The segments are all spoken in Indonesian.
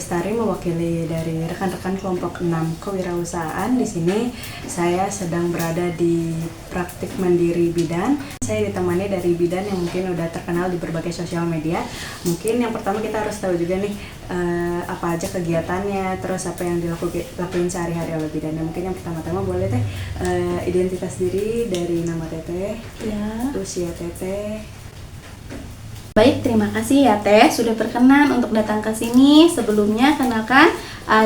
Lestari mewakili dari rekan-rekan kelompok 6 kewirausahaan. Di sini saya sedang berada di praktik mandiri bidan. Saya ditemani dari bidan yang mungkin udah terkenal di berbagai sosial media. Mungkin yang pertama kita harus tahu juga nih apa aja kegiatannya, terus apa yang dilakuin sehari-hari oleh bidannya. Mungkin yang pertama-tama boleh Teh identitas diri dari nama Teteh, Ya. usia Teteh. Baik, terima kasih ya Teh sudah berkenan untuk datang ke sini. Sebelumnya kenalkan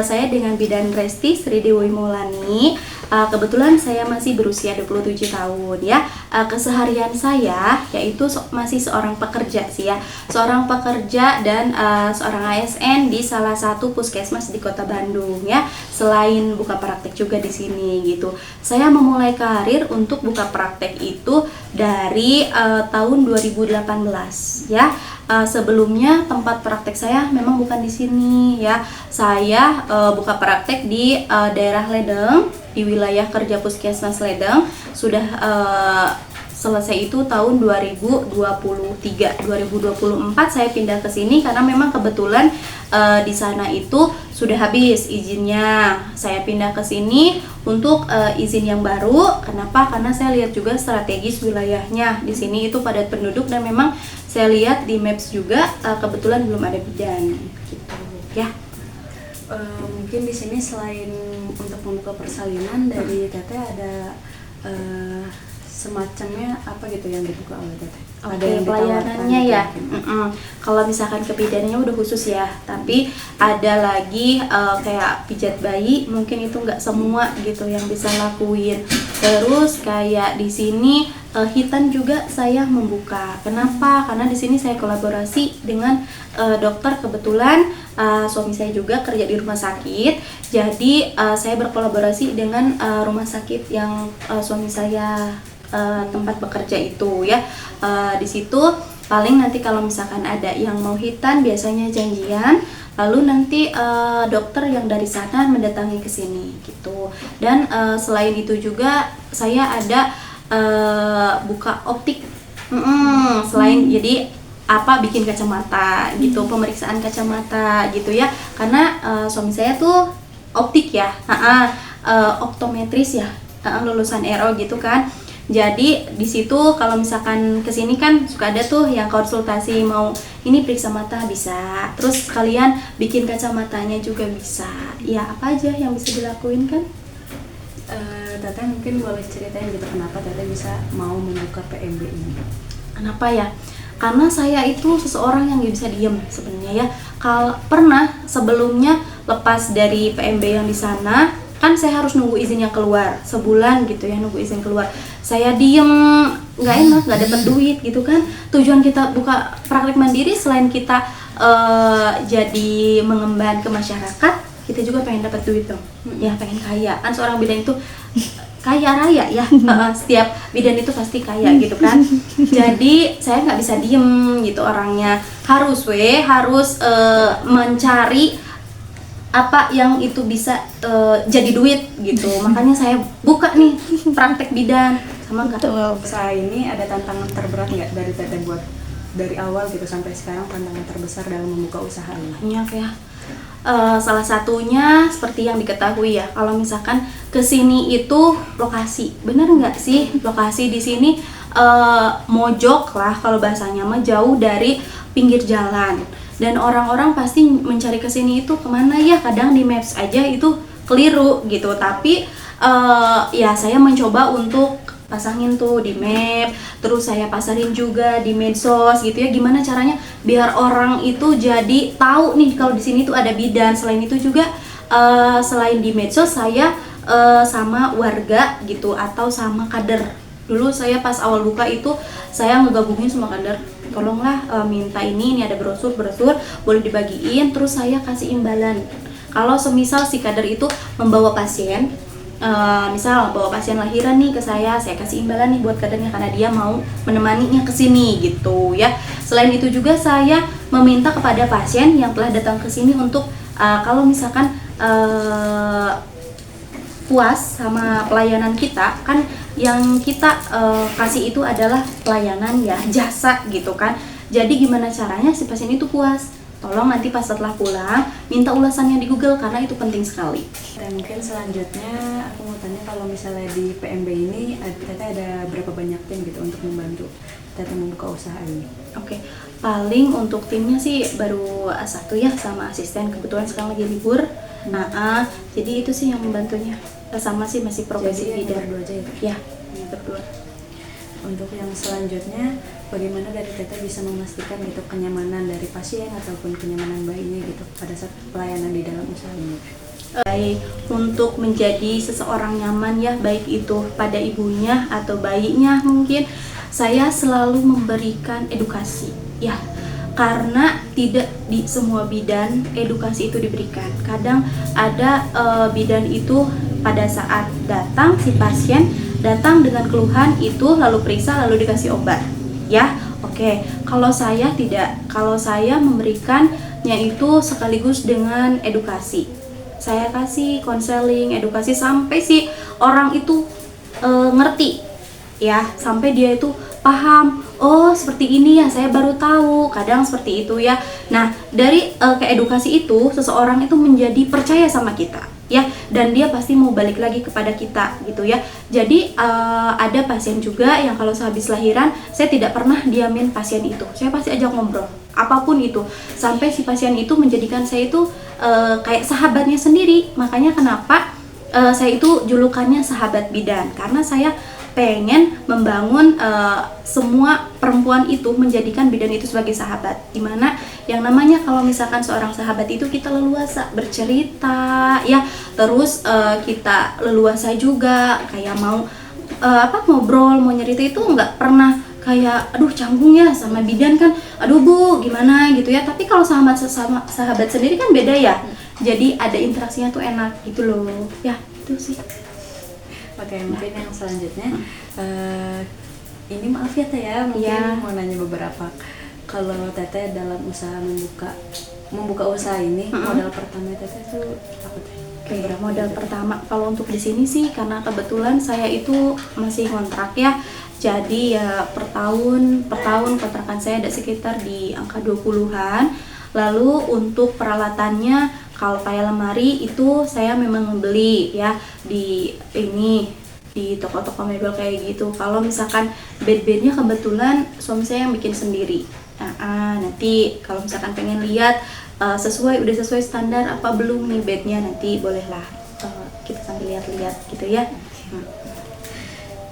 saya dengan Bidan Resti Sri Dewi Maulani. Kebetulan saya masih berusia 27 tahun ya. Keseharian saya yaitu masih seorang pekerja sih ya. Seorang pekerja dan seorang ASN di salah satu puskesmas di Kota Bandung ya. Selain buka praktek juga di sini gitu. Saya memulai karir untuk buka praktek itu dari tahun 2018 ya. Sebelumnya tempat praktek saya memang bukan di sini ya. Saya buka praktek di daerah Ledeng, di wilayah kerja Puskesmas Ledeng. Sudah selesai itu tahun 2023. 2024 saya pindah ke sini karena memang kebetulan di sana itu sudah habis izinnya. Saya pindah ke sini untuk izin yang baru. Kenapa? Karena saya lihat juga strategis wilayahnya. Di sini itu padat penduduk dan memang saya lihat di Maps juga kebetulan belum ada bidan gitu ya. Mungkin di sini selain untuk membuka persalinan dari Teteh ada semacamnya apa gitu yang dibuka oleh Teteh? Oke, pelayanannya ya. Kalau misalkan ke bidannya udah khusus ya, tapi ada lagi kayak pijat bayi, mungkin itu nggak semua gitu yang bisa lakuin. Terus kayak di sini hitan juga saya membuka. Kenapa? Karena di sini saya kolaborasi dengan dokter. Kebetulan suami saya juga kerja di rumah sakit, jadi saya berkolaborasi dengan rumah sakit yang suami saya tempat bekerja itu ya. Di situ paling nanti kalau misalkan ada yang mau hitan biasanya janjian, lalu nanti dokter yang dari sana mendatangi ke sini gitu. Dan selain itu juga saya ada buka optik. Selain jadi bikin kacamata gitu, pemeriksaan kacamata gitu ya. Karena suami saya tuh optik ya, optometris ya, lulusan RO gitu kan. Jadi di situ kalau misalkan kesini kan suka ada tuh yang konsultasi mau ini periksa mata bisa, terus kalian bikin kacamatanya juga bisa. Ya apa aja yang bisa dilakuin kan? Teteh mungkin boleh ceritain gitu kenapa Teteh bisa mau membuka PMB ini? Kenapa ya? Karena saya itu seseorang yang gak bisa diem sebenarnya ya. Kalau pernah sebelumnya lepas dari PMB yang di sana, kan saya harus nunggu izinnya keluar sebulan gitu ya, nunggu izin keluar. Saya diem, nggak enak, nggak dapat duit gitu kan. Tujuan kita buka praktek mandiri selain kita jadi mengemban ke masyarakat, kita juga pengen dapat duit dong. Ya pengen kaya. Kan seorang bidan itu kaya raya ya. Setiap bidan itu pasti kaya gitu kan. Jadi saya nggak bisa diem gitu orangnya. Harus mencari apa yang itu bisa jadi duit gitu. Makanya saya buka nih praktek bidan. Sama nggak? Usaha ini ada tantangan terberat nggak dari Teteh buat dari awal gitu sampai sekarang, tantangan terbesar dalam membuka usaha ini? Banyak ya. Salah satunya seperti yang diketahui ya, kalau misalkan kesini itu lokasi, bener nggak sih lokasi di sini mojok lah kalau bahasanya mah, jauh dari pinggir jalan. Dan orang-orang pasti mencari kesini itu kemana ya, kadang di Maps aja itu keliru gitu. Tapi ya saya mencoba untuk pasangin tuh di map, terus saya pasarin juga di medsos gitu ya. Gimana caranya biar orang itu jadi tahu nih kalau di sini tuh ada bidan. Selain itu juga selain di medsos saya sama warga gitu atau sama kader. Dulu saya pas awal buka itu saya ngegabungin sama kader, tolonglah minta ini ada brosur boleh dibagiin, terus saya kasih imbalan. Kalau semisal si kader itu membawa pasien, misal bawa pasien lahiran nih ke saya kasih imbalan nih buat kadernya karena dia mau menemaninya ke sini gitu ya. Selain itu juga saya meminta kepada pasien yang telah datang ke sini untuk kalau misalkan puas sama pelayanan kita, kan yang kita kasih itu adalah pelayanan ya, jasa gitu kan. Jadi gimana caranya si pasien itu puas? Tolong nanti pas setelah pulang minta ulasannya di Google karena itu penting sekali. Dan mungkin selanjutnya aku mau tanya, kalau misalnya di PMB ini Teteh ada berapa banyak tim gitu untuk membantu Teteh membuka usaha ini? Oke, paling untuk timnya sih baru satu ya sama asisten, kebetulan sekarang lagi libur. Jadi itu sih yang membantunya. Sama sih masih profesi Jadi bidang. berdua aja ya? Ya, berdua. Untuk yang selanjutnya, bagaimana dari Teteh bisa memastikan gitu kenyamanan dari pasien ataupun kenyamanan bayinya gitu pada saat pelayanan di dalam usaha ini? Baik, untuk menjadi seseorang nyaman ya, baik itu pada ibunya atau bayinya mungkin, saya selalu memberikan edukasi ya, karena tidak di semua bidan edukasi itu diberikan. Kadang ada bidan itu pada saat datang si pasien datang dengan keluhan itu lalu periksa lalu dikasih obat ya. Oke, kalau saya tidak, kalau saya memberikannya itu sekaligus dengan edukasi. Saya kasih konseling, edukasi sampai si orang itu ngerti ya, sampai dia itu paham, oh seperti ini ya, saya baru tahu, kadang seperti itu ya. Nah, dari keedukasi itu seseorang itu menjadi percaya sama kita ya, dan dia pasti mau balik lagi kepada kita gitu ya. Jadi ada pasien juga yang kalau sehabis lahiran saya tidak pernah diamin pasien itu, saya pasti ajak ngobrol apapun itu, sampai si pasien itu menjadikan saya itu kayak sahabatnya sendiri. Makanya kenapa saya itu julukannya sahabat bidan, karena saya pengen membangun semua perempuan itu menjadikan bidan itu sebagai sahabat, dimana yang namanya kalau misalkan seorang sahabat itu kita leluasa bercerita ya, terus kita leluasa juga kayak mau ngobrol, mau nyerita itu nggak pernah kayak aduh canggung ya sama bidan kan, aduh bu gimana gitu ya. Tapi kalau sama sahabat sendiri kan beda ya, jadi ada interaksinya tuh enak gitu loh ya, itu sih. Oke, mungkin yang selanjutnya ini maaf ya Teh ya, mungkin mau nanya beberapa. Kalau Teteh dalam usaha membuka usaha ini, modal pertama Teteh itu apa Teh? Oke, modal pertama kalau untuk di sini sih karena kebetulan saya itu masih kontrak ya. Jadi ya per tahun kontrakan saya ada sekitar di angka 20-an. Lalu untuk peralatannya kalau kayak lemari itu saya memang membeli ya di toko-toko mebel kayak gitu. Kalau misalkan bed-bednya kebetulan suami saya yang bikin sendiri. Nanti kalau misalkan pengen lihat udah sesuai standar apa belum nih bednya, nanti bolehlah kita sambil lihat-lihat gitu ya.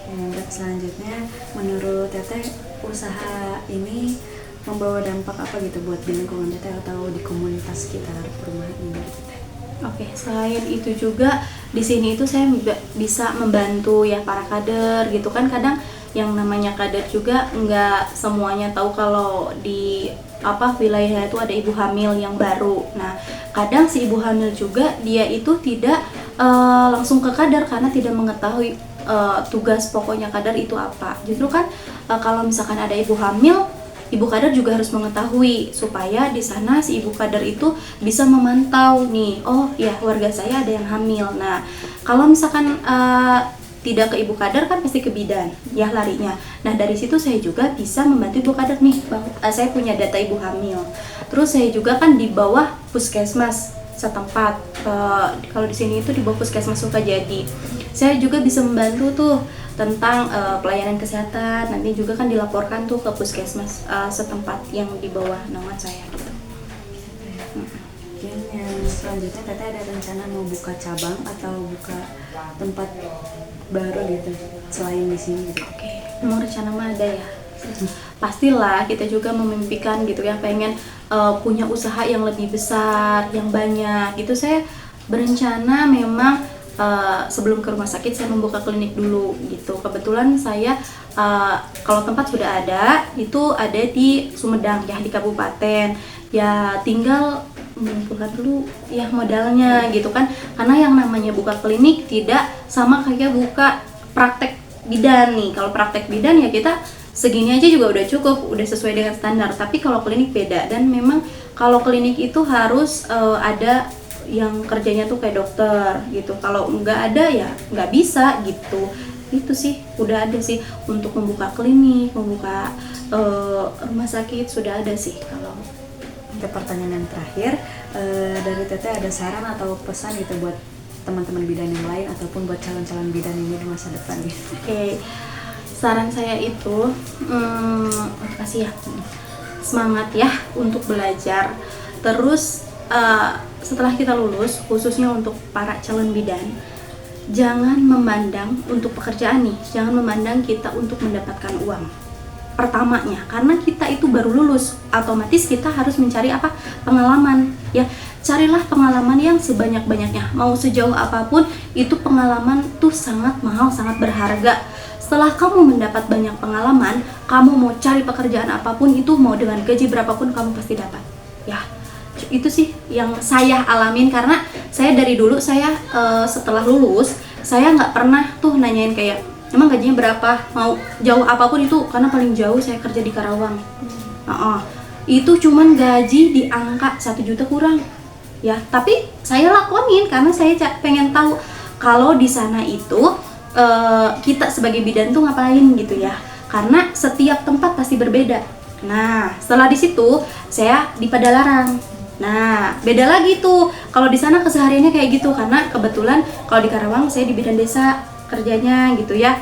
Oke, untuk selanjutnya menurut Teteh usaha ini membawa dampak apa gitu buat di lingkungan Teteh atau di komunitas sekitar perumahan ini gitu Teh? Oke, selain itu juga di sini itu saya bisa membantu ya para kader gitu kan. Kadang yang namanya kader juga nggak semuanya tahu kalau di wilayah itu ada ibu hamil yang baru. Nah, kadang si ibu hamil juga dia itu tidak langsung ke kader karena tidak mengetahui tugas pokoknya kader itu apa. Justru kan kalau misalkan ada ibu hamil, ibu kader juga harus mengetahui supaya di sana si ibu kader itu bisa memantau nih, oh ya warga saya ada yang hamil. Nah, kalau misalkan tidak ke ibu kader kan pasti ke bidan ya larinya. Nah, dari situ saya juga bisa membantu ibu kader nih, saya punya data ibu hamil. Terus saya juga kan di bawah puskesmas setempat. Kalau di sini itu di bawah puskesmas Sukajadi. Saya juga bisa membantu tuh tentang pelayanan kesehatan. Nanti juga kan dilaporkan tuh ke puskesmas setempat yang di bawah naungan saya gitu. Mungkin yang selanjutnya Teteh ada rencana mau buka cabang atau buka tempat baru gitu selain di sini gitu? Oke, memang rencana mah ada ya. Pastilah kita juga memimpikan gitu ya, pengen punya usaha yang lebih besar, yang banyak gitu. Saya berencana memang sebelum ke rumah sakit saya membuka klinik dulu gitu. Kebetulan saya kalau tempat sudah ada, itu ada di Sumedang ya, di kabupaten. Ya tinggal mengumpulkan dulu ya modalnya gitu kan. Karena yang namanya buka klinik tidak sama kayak buka praktek bidan nih. Kalau praktek bidan ya kita segini aja juga udah cukup, udah sesuai dengan standar. Tapi kalau klinik beda, dan memang kalau klinik itu harus ada yang kerjanya tuh kayak dokter gitu. Kalau nggak ada ya nggak bisa gitu. Itu sih udah ada sih untuk membuka klinik, membuka rumah sakit sudah ada sih kalau ke pertanyaan yang terakhir, dari Teteh ada saran atau pesan gitu buat teman-teman bidan yang lain ataupun buat calon-calon bidan ini di masa depan gitu? Oke, saran saya itu kasih ya semangat ya untuk belajar. Terus setelah kita lulus, khususnya untuk para calon bidan, jangan memandang untuk pekerjaan nih, jangan memandang kita untuk mendapatkan uang pertamanya, karena kita itu baru lulus, otomatis kita harus mencari apa? Pengalaman ya. Carilah pengalaman yang sebanyak-banyaknya, mau sejauh apapun itu pengalaman tuh sangat mahal, sangat berharga. Setelah kamu mendapat banyak pengalaman, kamu mau cari pekerjaan apapun itu, mau dengan gaji berapapun kamu pasti dapat ya. Itu sih yang saya alamin, karena saya dari dulu saya setelah lulus saya nggak pernah tuh nanyain kayak emang gajinya berapa, mau jauh apapun itu, karena paling jauh saya kerja di Karawang. Itu cuman gaji di angka 1 juta kurang ya, tapi saya lakonin karena saya pengen tahu kalau di sana itu kita sebagai bidan tuh ngapain gitu ya, karena setiap tempat pasti berbeda. Nah setelah di situ saya di Padalarang. Nah beda lagi tuh kalau di sana kesehariannya kayak gitu, karena kebetulan kalau di Karawang saya di bidan desa kerjanya gitu ya.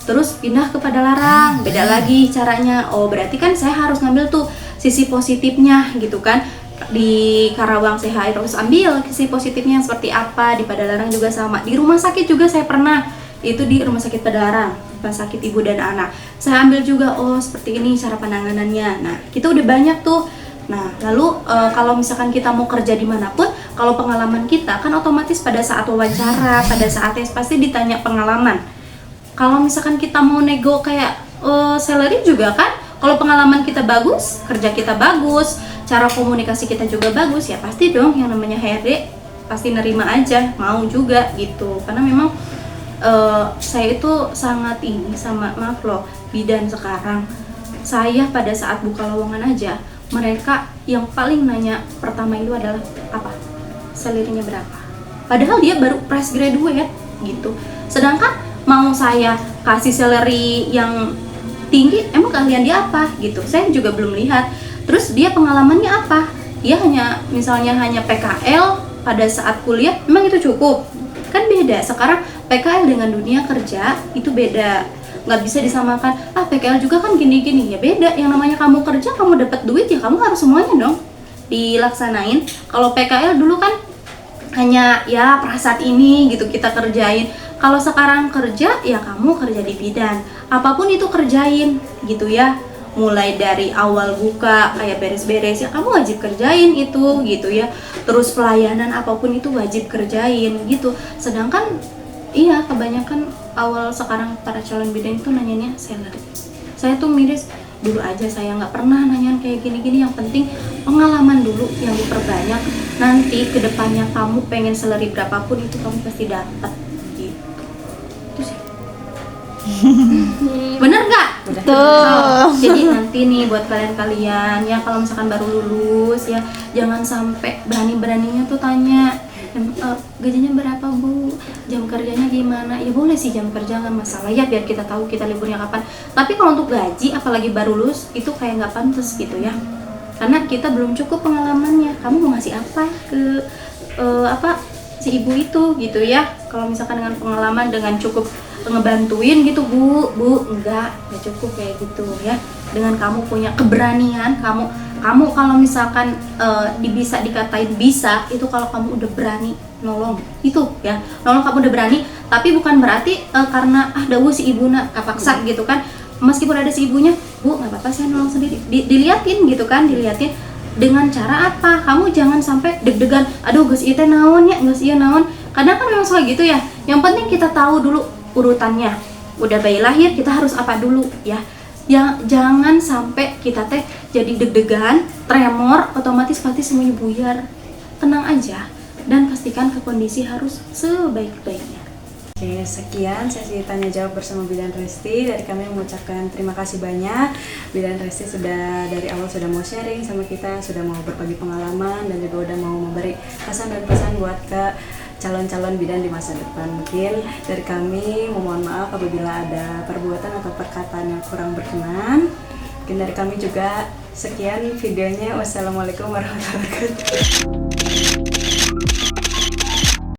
Terus pindah ke Padalarang, beda lagi caranya. Oh berarti kan saya harus ngambil tuh sisi positifnya gitu kan. Di Karawang saya harus ambil sisi positifnya seperti apa, di Padalarang juga sama. Di rumah sakit juga saya pernah, itu di rumah sakit Padalarang, rumah sakit ibu dan anak, saya ambil juga, oh seperti ini cara penanganannya. Nah kita udah banyak tuh. Nah lalu kalau misalkan kita mau kerja dimanapun, kalau pengalaman kita kan otomatis pada saat wawancara, pada saat tes pasti ditanya pengalaman. Kalau misalkan kita mau nego kayak salary juga kan, kalau pengalaman kita bagus, kerja kita bagus, cara komunikasi kita juga bagus, ya pasti dong yang namanya HRD pasti nerima aja, mau juga gitu. Karena memang saya itu sangat ini sama, maaf loh, bidan sekarang saya pada saat buka lowongan aja, mereka yang paling nanya pertama itu adalah apa? Salary-nya berapa? Padahal dia baru fresh graduate gitu. Sedangkan mau saya kasih salary yang tinggi, emang keahlian dia apa gitu? Saya juga belum lihat. Terus dia pengalamannya apa? Dia misalnya hanya PKL pada saat kuliah, memang itu cukup? Kan beda. Sekarang PKL dengan dunia kerja itu beda. Nggak bisa disamakan, PKL juga kan gini-gini, ya beda. Yang namanya kamu kerja, kamu dapat duit, ya kamu harus semuanya dong dilaksanain. Kalau PKL dulu kan hanya ya perasaan ini gitu kita kerjain. Kalau sekarang kerja, ya kamu kerja di bidan, apapun itu kerjain gitu ya. Mulai dari awal buka kayak beres-beres, ya kamu wajib kerjain itu gitu ya. Terus pelayanan apapun itu wajib kerjain gitu. Sedangkan iya, kebanyakan awal sekarang para calon bidan itu nanyanya salary. Saya tuh miris, dulu aja saya nggak pernah nanyain kayak gini-gini. Yang penting pengalaman dulu yang diperbanyak. Nanti kedepannya kamu pengen salary berapapun itu kamu pasti dapat gitu. Itu sih. Bener nggak? Betul. Jadi nanti nih buat kalian-kalian ya, kalau misalkan baru lulus ya, jangan sampai berani-beraninya tuh tanya gajinya berapa bu, jam kerjanya gimana. Ya boleh sih jam kerja nggak masalah ya, biar kita tahu kita liburnya kapan. Tapi kalau untuk gaji apalagi baru lulus itu kayak nggak pantas gitu ya, karena kita belum cukup pengalamannya. Kamu mau ngasih apa ke si ibu itu gitu ya? Kalau misalkan dengan pengalaman, dengan cukup ngebantuin gitu, bu enggak cukup kayak gitu ya. Dengan kamu punya keberanian, kamu kalau misalkan bisa dikatain bisa itu kalau kamu udah berani nolong itu ya, nolong kamu udah berani. Tapi bukan berarti karena dawu si ibu nak kapaksa gitu kan, meskipun ada si ibunya, bu nggak apa-apa saya nolong sendiri, diliatin gitu kan, diliatin dengan cara apa. Kamu jangan sampai deg-degan, aduh geus ieu teh naon ya, geus ieu naon. Kadang kan memang suka gitu ya. Yang penting kita tahu dulu urutannya, udah bayi lahir kita harus apa dulu ya. Jangan sampai kita teh jadi deg-degan, tremor, otomatis pasti semuanya buyar. Tenang aja dan pastikan ke kondisi harus sebaik-baiknya. Oke, sekian sesi tanya jawab bersama Bidan Resti. Dari kami mengucapkan terima kasih banyak. Bidan Resti dari awal sudah mau sharing sama kita, sudah mau berbagi pengalaman, dan juga udah mau memberi pesan dan pesan buat ke calon-calon bidan di masa depan. Mungkin dari kami memohon maaf apabila ada perbuatan atau perkataan yang kurang berkenan. Mungkin dari kami juga sekian videonya. Wassalamualaikum warahmatullahi wabarakatuh.